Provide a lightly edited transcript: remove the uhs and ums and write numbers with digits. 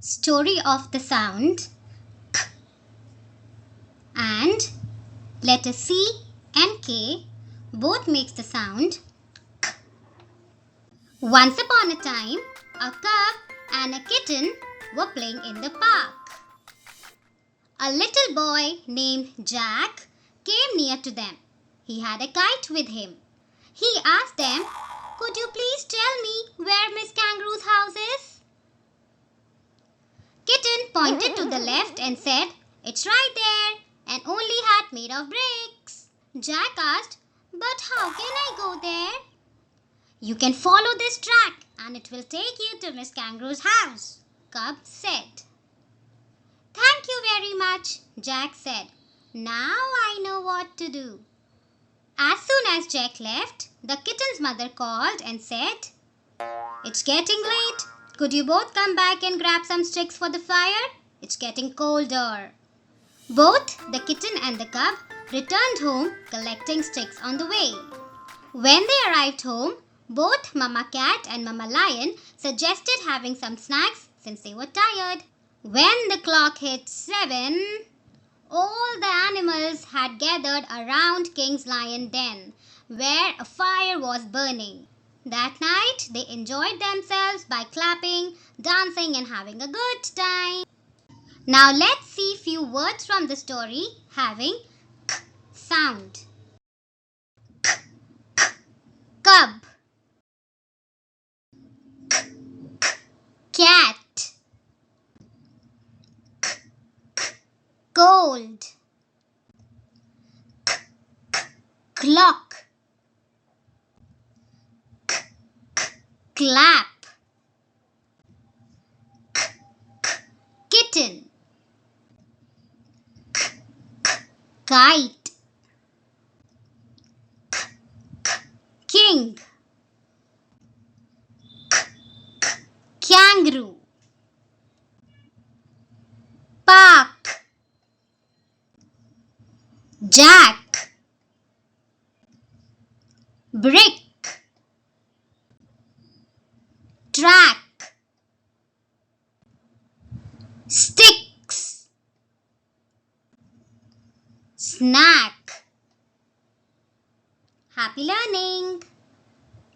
Story of the sound k and letter C and K both makes the sound k. Once upon a time, a cub and a kitten were playing in the park. A little boy named Jack came near to them. He had a kite with him. He asked them, "Could you please tell me where Miss Kangaroo's house is?" Kitten pointed to the left and said, "It's right there, and only hat made of bricks." Jack asked, "But how can I go there?" "You can follow this track and it will take you to Miss Kangaroo's house," Cub said. "Thank you very much," Jack said. "Now I know what to do." As soon as Jack left, the kitten's mother called and said, "It's getting late. Could you both come back and grab some sticks for the fire? It's getting colder." Both the kitten and the cub returned home collecting sticks on the way. When they arrived home, both Mama Cat and Mama Lion suggested having some snacks since they were tired. When the clock hit 7, all the animals had gathered around King's lion den, where a fire was burning. That night, they enjoyed themselves by clapping, dancing, and having a good time. Now let's see few words from the story having k sound. Cub, cat, cold, clock, clap, kitten, kite, king, kangaroo, park, jack, brick, track, sticks, snack. Happy learning!